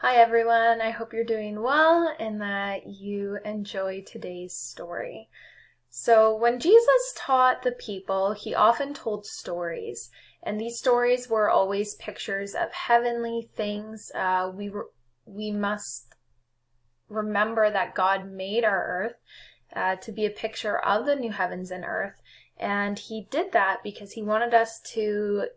Hi everyone, I hope you're doing well and that you enjoy today's story. So, when Jesus taught the people, he often told stories, and these stories were always pictures of heavenly things. We must remember that God made our earth to be a picture of the new heavens and earth, and he did that because he wanted to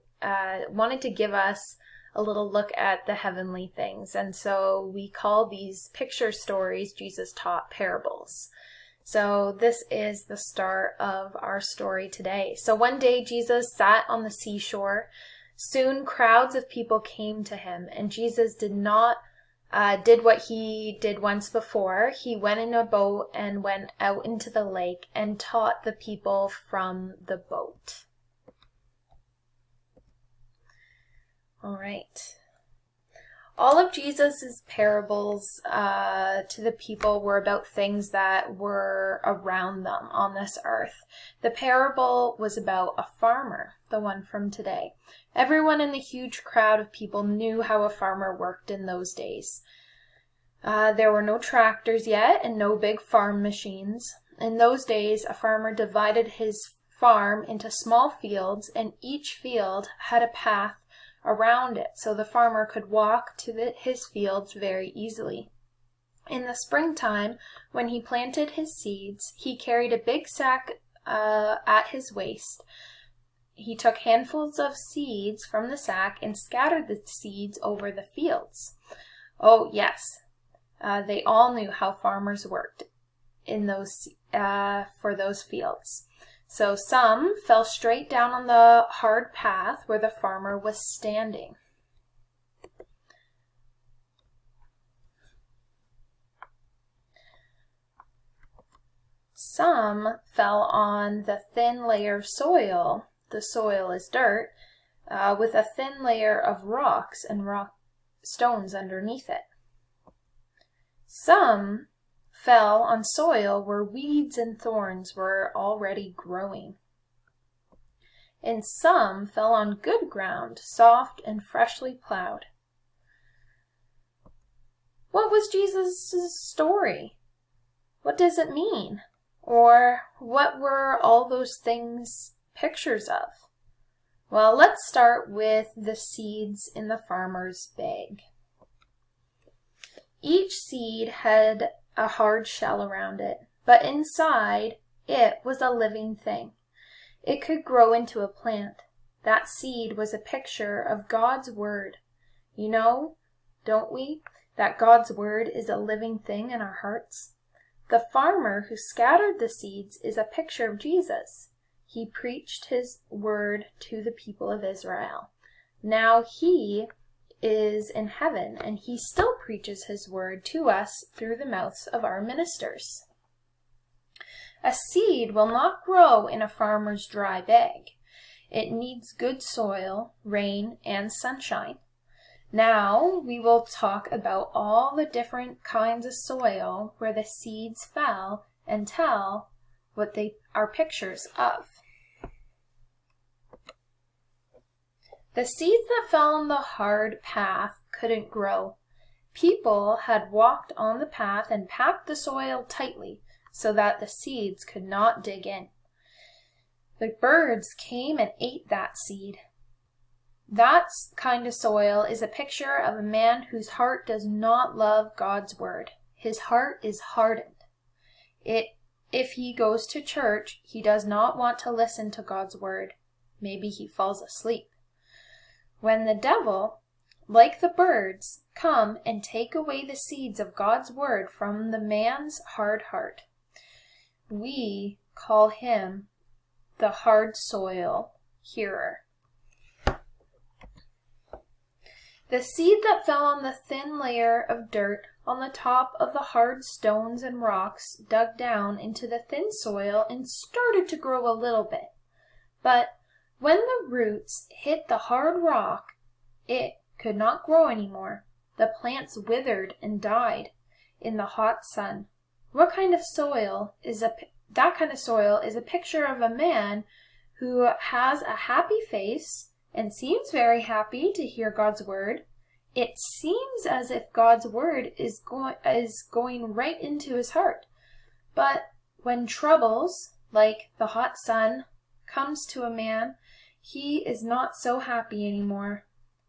give us a little look at the heavenly things. And so we call these picture stories Jesus taught parables. So this is the start of our story today. So one day Jesus sat on the seashore. Soon crowds of people came to him, and Jesus did what he did once before. He went in a boat and went out into the lake and taught the people from the boat. All right. All of Jesus's parables to the people were about things that were around them on this earth. The parable was about a farmer, the one from today. Everyone in the huge crowd of people knew how a farmer worked in those days. There were no tractors yet and no big farm machines. In those days, a farmer divided his farm into small fields, and each field had a path around it, so the farmer could walk to his fields very easily. In the springtime, when he planted his seeds, he carried a big sack at his waist. He took handfuls of seeds from the sack and scattered the seeds over the fields. Oh, yes, they all knew how farmers worked for those fields. So some fell straight down on the hard path where the farmer was standing. Some fell on the thin layer of soil. The soil is dirt, with a thin layer of rocks and stones underneath it. Some fell on soil where weeds and thorns were already growing. And some fell on good ground, soft and freshly plowed. What was Jesus' story? What does it mean? Or what were all those things pictures of? Well, let's start with the seeds in the farmer's bag. Each seed had a hard shell around it, but inside it was a living thing. It could grow into a plant. That seed was a picture of God's Word. You know, don't we, that God's Word is a living thing in our hearts? The farmer who scattered the seeds is a picture of Jesus. He preached his word to the people of Israel. Now he is in heaven, and he still preaches his word to us through the mouths of our ministers. A seed will not grow in a farmer's dry bag. It needs good soil, rain, and sunshine. Now we will talk about all the different kinds of soil where the seeds fell and tell what they are pictures of. The seeds that fell on the hard path couldn't grow. People had walked on the path and packed the soil tightly so that the seeds could not dig in. The birds came and ate that seed. That kind of soil is a picture of a man whose heart does not love God's word. His heart is hardened. If he goes to church, he does not want to listen to God's word. Maybe he falls asleep. When the devil, like the birds, come and take away the seeds of God's word from the man's hard heart, we call him the hard soil hearer. The seed that fell on the thin layer of dirt on the top of the hard stones and rocks dug down into the thin soil and started to grow a little bit. But when the roots hit the hard rock, it could not grow anymore. The plants withered and died in the hot sun. That kind of soil is a picture of a man who has a happy face and seems very happy to hear God's word, It seems as if God's word is going right into his heart. But when troubles, like the hot sun, comes to a man, he is not so happy anymore.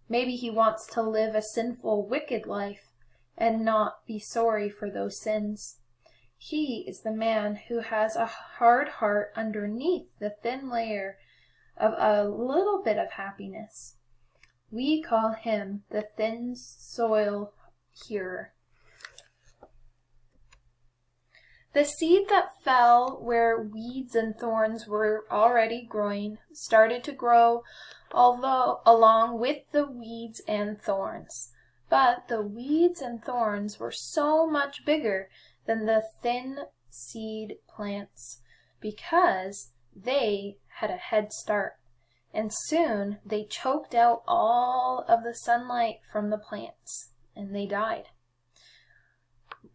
Maybe he wants to live a sinful, wicked life and not be sorry for those sins. He is the man who has a hard heart underneath the thin layer of a little bit of happiness. We call him the thin soil hearer. The seed that fell where weeds and thorns were already growing started to grow along with the weeds and thorns. But the weeds and thorns were so much bigger than the thin seed plants because they had a head start. And soon they choked out all of the sunlight from the plants, and they died.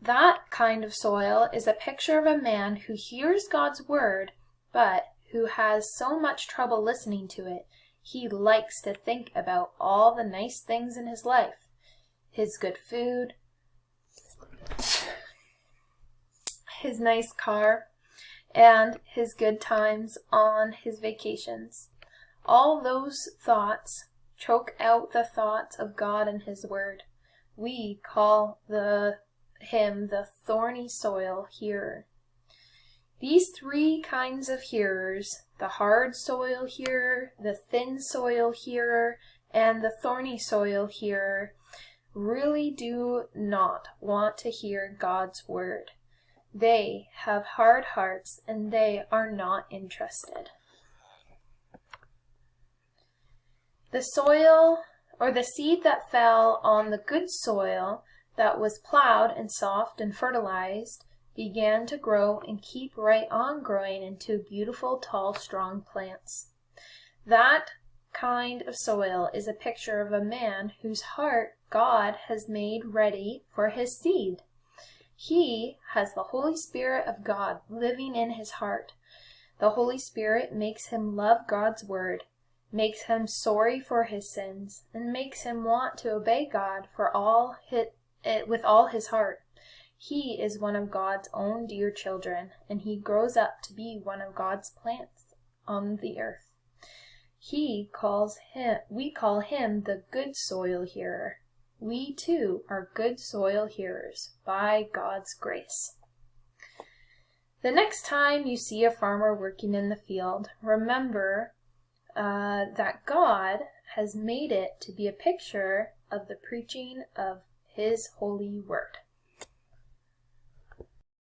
That kind of soil is a picture of a man who hears God's word, but who has so much trouble listening to it, he likes to think about all the nice things in his life. His good food, his nice car, and his good times on his vacations. All those thoughts choke out the thoughts of God and his word. We call him the thorny soil hearer. These three kinds of hearers, the hard soil hearer, the thin soil hearer, and the thorny soil hearer, really do not want to hear God's word. They have hard hearts and they are not interested. The soil, or the seed that fell on the good soil that was plowed and soft and fertilized, began to grow and keep right on growing into beautiful, tall, strong plants. That kind of soil is a picture of a man whose heart God has made ready for his seed. He has the Holy Spirit of God living in his heart. The Holy Spirit makes him love God's word, makes him sorry for his sins, and makes him want to obey God with all his heart. He is one of God's own dear children, and he grows up to be one of God's plants on the earth. We call him the good soil hearer. We too are good soil hearers by God's grace. The next time you see a farmer working in the field, remember that God has made it to be a picture of the preaching of his holy word.